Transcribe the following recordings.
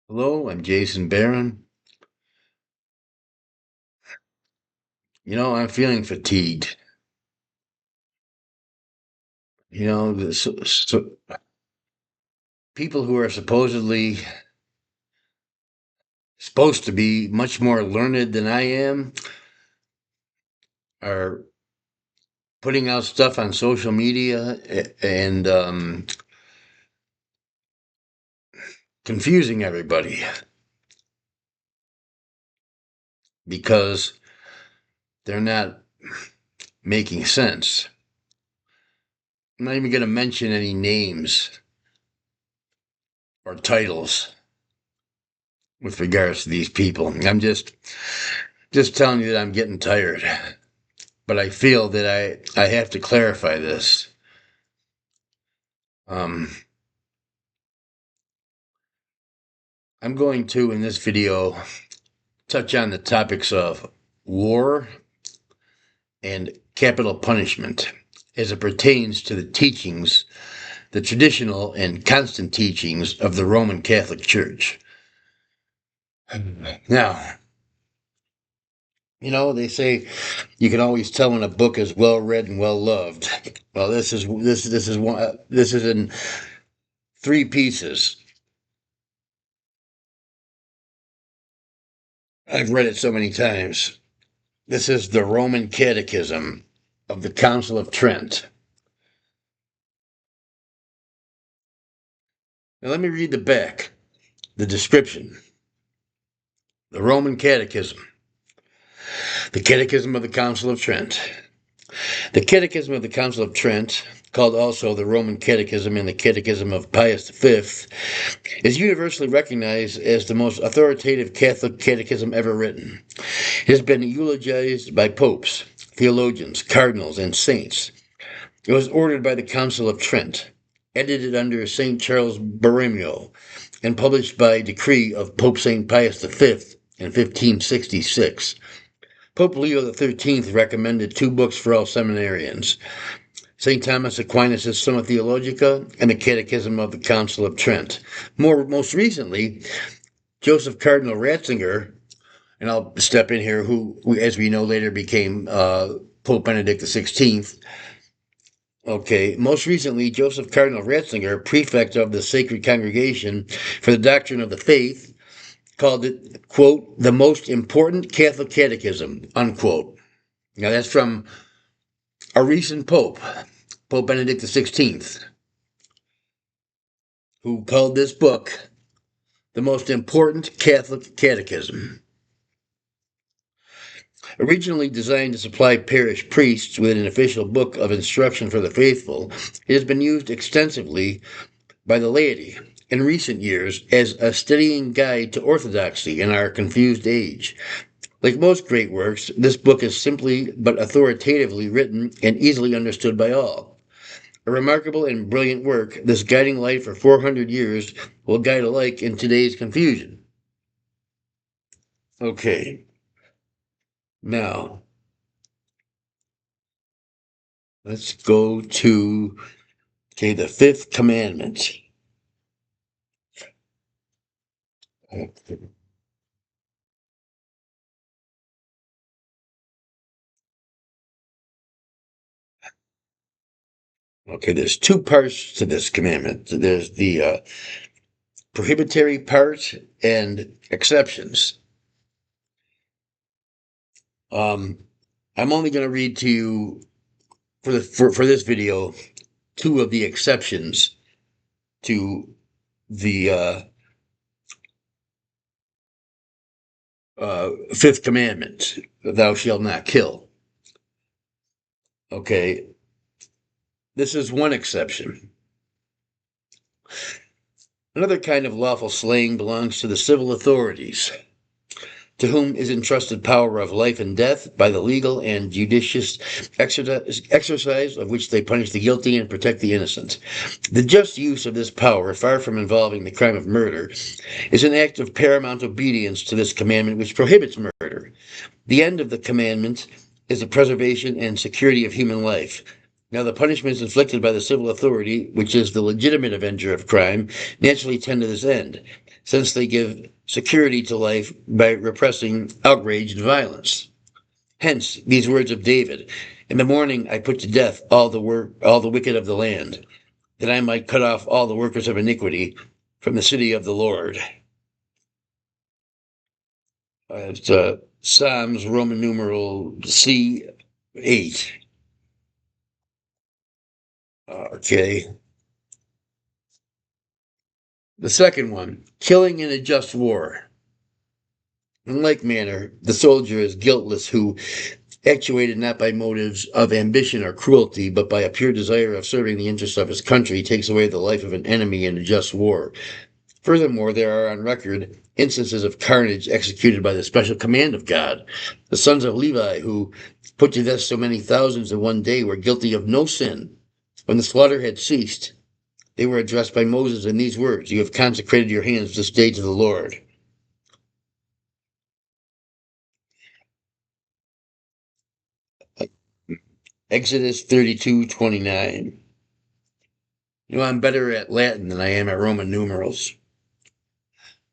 Hello, I'm Jason Barron. I'm feeling fatigued. People who are supposed to be much more learned than I am are putting out stuff on social media and confusing everybody because they're not making sense. I'm not even going to mention any names or titles with regards to these people. I'm just telling you that I'm getting tired. But I feel that I have to clarify this. Um, I'm going to, in this video, touch on the topics of war and capital punishment as it pertains to the teachings, the traditional and constant teachings of the Roman Catholic Church. Now, they say you can always tell when a book is well read and well loved. Well, this is in three pieces. I've read it so many times. This is the Roman Catechism of the Council of Trent. Now, let me read the back, the description. The Roman Catechism, the Catechism of the Council of Trent. The Catechism of the Council of Trent, called also the Roman Catechism and the Catechism of Pius V, is universally recognized as the most authoritative Catholic catechism ever written. It has been eulogized by popes, theologians, cardinals, and saints. It was ordered by the Council of Trent, edited under St. Charles Borromeo, and published by decree of Pope St. Pius V in 1566. Pope Leo XIII recommended two books for all seminarians: St. Thomas Aquinas' Summa Theologica and the Catechism of the Council of Trent. Most recently, Joseph Cardinal Ratzinger, and I'll step in here, who, as we know, later became Pope Benedict XVI. Okay, most recently, Joseph Cardinal Ratzinger, prefect of the Sacred Congregation for the Doctrine of the Faith, called it, quote, the most important Catholic catechism, unquote. Now, that's from a recent pope, Pope Benedict XVI, who called this book the most important Catholic catechism. Originally designed to supply parish priests with an official book of instruction for the faithful, it has been used extensively by the laity in recent years as a steadying guide to orthodoxy in our confused age. Like most great works, this book is simply but authoritatively written and easily understood by all. A remarkable and brilliant work, this guiding light for 400 years will guide alike in today's confusion. Okay, now let's go to the fifth commandment. Okay, there's two parts to this commandment. There's the prohibitory part and exceptions. Um, I'm only going to read to you for this video two of the exceptions to the fifth commandment: "Thou shalt not kill." Okay, this is one exception. Another kind of lawful slaying belongs to the civil authorities, to whom is entrusted power of life and death by the legal and judicious exercise of which they punish the guilty and protect the innocent. The just use of this power, far from involving the crime of murder, is an act of paramount obedience to this commandment which prohibits murder. The end of the commandment is the preservation and security of human life. Now, the punishments inflicted by the civil authority, which is the legitimate avenger of crime, naturally tend to this end, since they give security to life by repressing outrage and violence. Hence, these words of David: "In the morning I put to death all the wicked of the land, that I might cut off all the workers of iniquity from the city of the Lord." It's Psalms, Roman numeral C8. Okay. The second one, killing in a just war. In like manner, the soldier is guiltless who, actuated not by motives of ambition or cruelty, but by a pure desire of serving the interests of his country, takes away the life of an enemy in a just war. Furthermore, there are on record instances of carnage executed by the special command of God. The sons of Levi, who put to death so many thousands in one day, were guilty of no sin. When the slaughter had ceased, they were addressed by Moses in these words: "You have consecrated your hands this day to the Lord." Exodus 32:29. I'm better at Latin than I am at Roman numerals.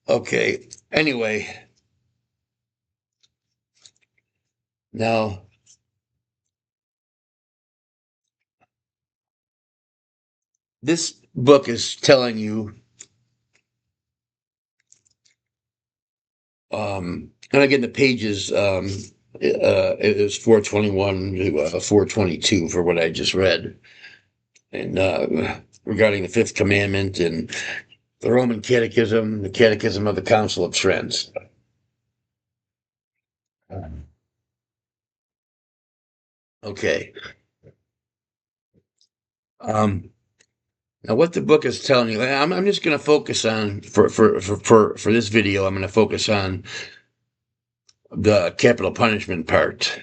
Okay, anyway, now this book is telling you, and again, the pages, it is 421 to 422 for what I just read, and regarding the fifth commandment and the Roman Catechism, the Catechism of the Council of Trent. Okay. Um, Now, what the book is telling you, I'm just going to focus on for this video. I'm going to focus on the capital punishment part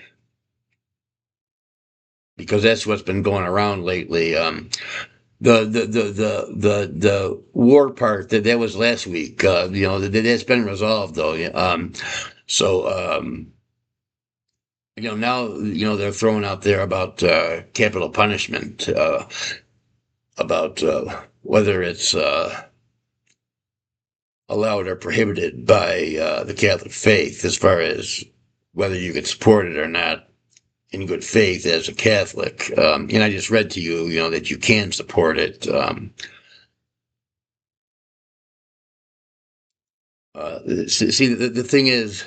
because that's what's been going around lately. The war part that was last week. That's been resolved though. So now they're throwing out there about capital punishment, about whether it's allowed or prohibited by the Catholic faith, as far as whether you could support it or not in good faith as a Catholic. And I just read to you, that you can support it. See, the thing is,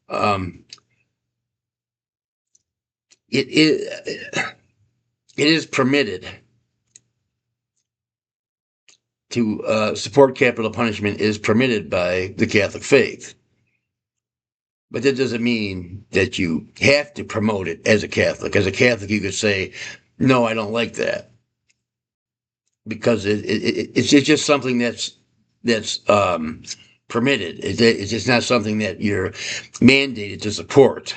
um, it is permitted to support capital punishment is permitted by the Catholic faith. But that doesn't mean that you have to promote it as a Catholic. As a Catholic, you could say, no, I don't like that. Because it's just something that's permitted. It's just not something that you're mandated to support.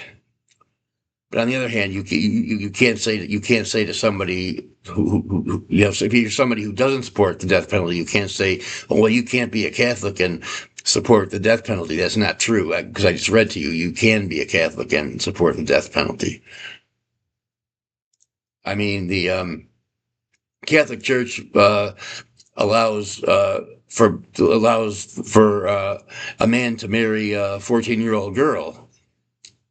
But on the other hand, you can't say that you can't say to somebody who so if you're somebody who doesn't support the death penalty, you can't say, oh, well, you can't be a Catholic and support the death penalty. That's not true, because I just read to you, you can be a Catholic and support the death penalty. I mean, the Catholic Church allows for a man to marry a 14-year-old girl,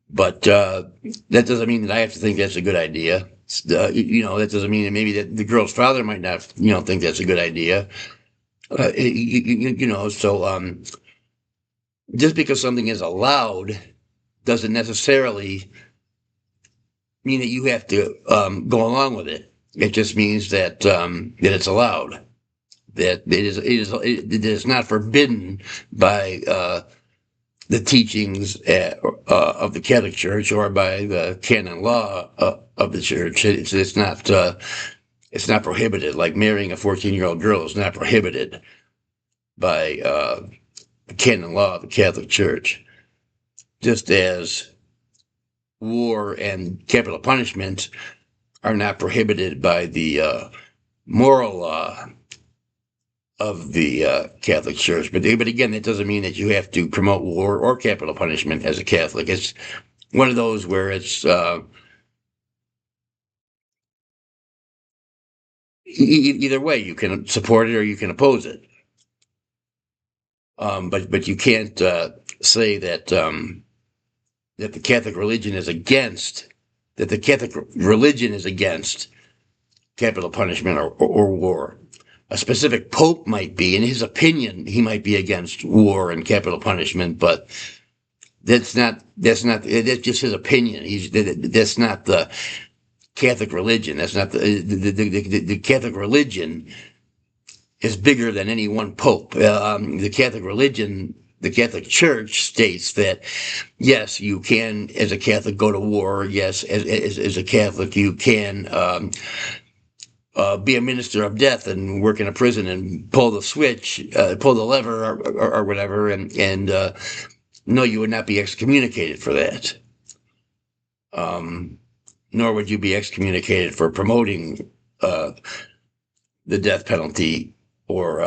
but that doesn't mean that I have to think that's a good idea. That doesn't mean that maybe that the girl's father might not, think that's a good idea. So just because something is allowed doesn't necessarily mean that you have to go along with it. It just means that it's allowed. That it is not forbidden by the teachings of the Catholic Church or by the canon law of the Church. It's not prohibited. Like marrying a 14-year-old girl is not prohibited by the canon law of the Catholic Church. Just as war and capital punishment are not prohibited by the moral law of the Catholic Church. But again, that doesn't mean that you have to promote war or capital punishment as a Catholic. It's one of those where it's Either way, you can support it or you can oppose it. But you can't say that that the Catholic religion is against capital punishment or war. A specific pope might be, in his opinion, he might be against war and capital punishment, but that's just his opinion. That's not the Catholic religion. That's not the Catholic religion is bigger than any one pope. The Catholic religion, the Catholic Church states that yes, you can, as a Catholic, go to war. Yes, as a Catholic, you can be a minister of death and work in a prison and pull the switch, pull the lever, or whatever, and no, you would not be excommunicated for that. Nor would you be excommunicated for promoting the death penalty or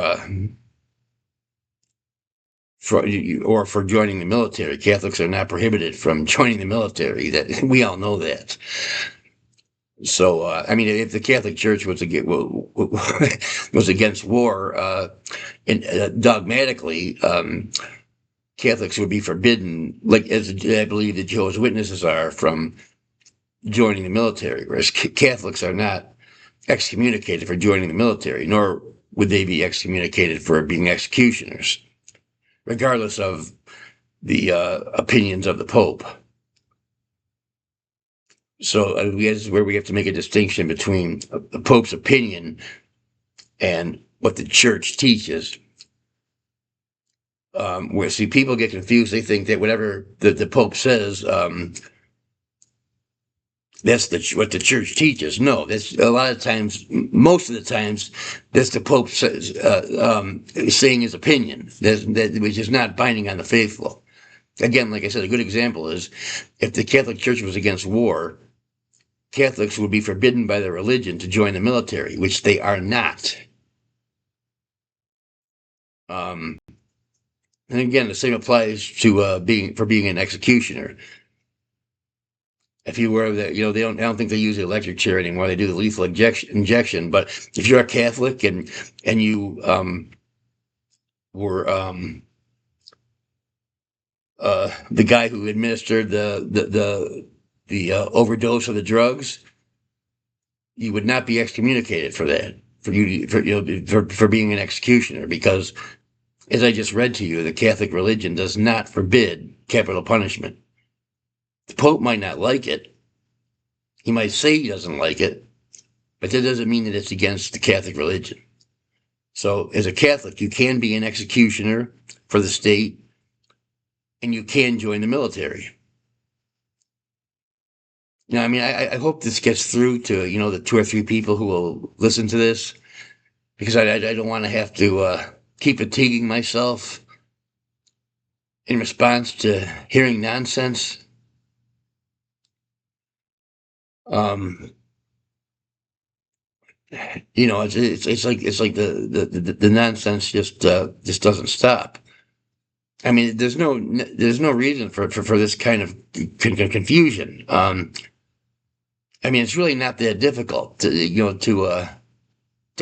for joining the military. Catholics are not prohibited from joining the military. That we all know that. So, I mean, if the Catholic Church was against war, dogmatically, Catholics would be forbidden, like as I believe the Jehovah's Witnesses are, from joining the military, whereas Catholics are not excommunicated for joining the military, nor would they be excommunicated for being executioners, regardless of the opinions of the Pope. So this is where we have to make a distinction between the Pope's opinion and what the Church teaches. Where see people get confused, they think that whatever the Pope says, that's what the Church teaches. No, that's a lot of times, most of the times, that's the Pope says, saying his opinion, which is not binding on the faithful. Again, like I said, a good example is if the Catholic Church was against war, Catholics would be forbidden by their religion to join the military, which they are not. And again, the same applies to being an executioner. If you were that, I don't think they use the electric chair anymore. They do the lethal injection. But if you're a Catholic and you were the guy who administered the overdose of the drugs, you would not be excommunicated for that, for being an executioner, because as I just read to you, the Catholic religion does not forbid capital punishment. The Pope might not like it. He might say he doesn't like it, but that doesn't mean that it's against the Catholic religion. So as a Catholic, you can be an executioner for the state, and you can join the military. I mean, I hope this gets through to, the 2 or 3 people who will listen to this, because I don't want to have to keep fatiguing myself in response to hearing nonsense. It's like the nonsense just doesn't stop. I mean, there's no reason for this kind of confusion. I mean, it's really not that difficult to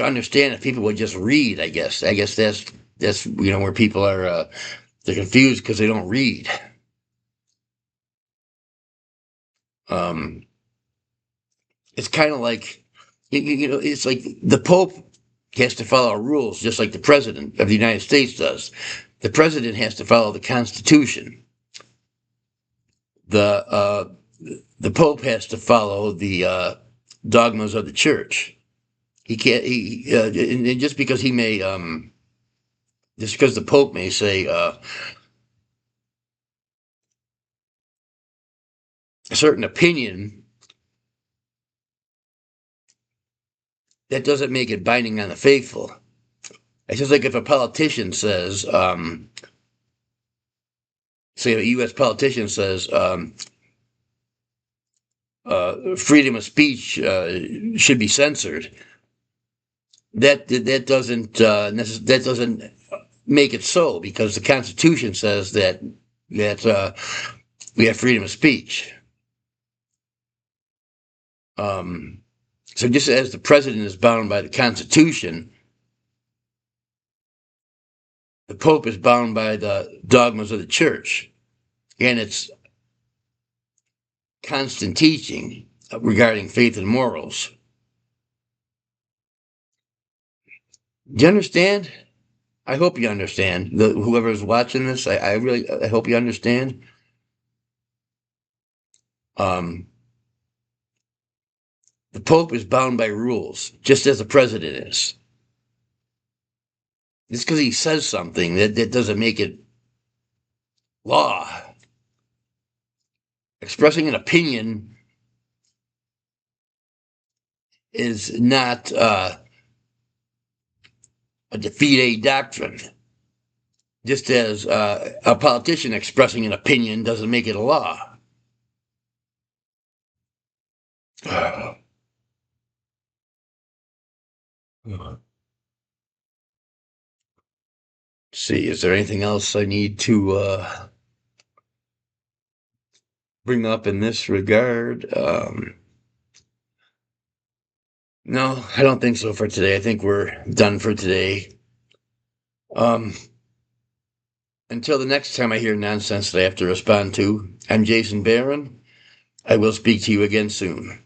understand if people would just read. I guess that's where people are they're confused because they don't read. It's kind of like it's like the Pope has to follow rules just like the President of the United States does. The President has to follow the Constitution. The Pope has to follow the dogmas of the Church. He can't. And just because he may, just because the Pope may say a certain opinion, that doesn't make it binding on the faithful. It's just like if a politician says, say a U.S. politician says, freedom of speech should be censored. That doesn't make it so, because the Constitution says that we have freedom of speech. So just as the president is bound by the Constitution, the Pope is bound by the dogmas of the Church and its constant teaching regarding faith and morals. Do you understand? I hope you understand. Whoever is watching this, I hope you understand. The Pope is bound by rules, just as the president is. Just because he says something, that doesn't make it law. Expressing an opinion is not a de fide doctrine. Just as a politician expressing an opinion doesn't make it a law. See, is there anything else I need to bring up in this regard? No, I don't think so for today. I think we're done for today. Until the next time I hear nonsense that I have to respond to, I'm Jason Barron. I will speak to you again soon.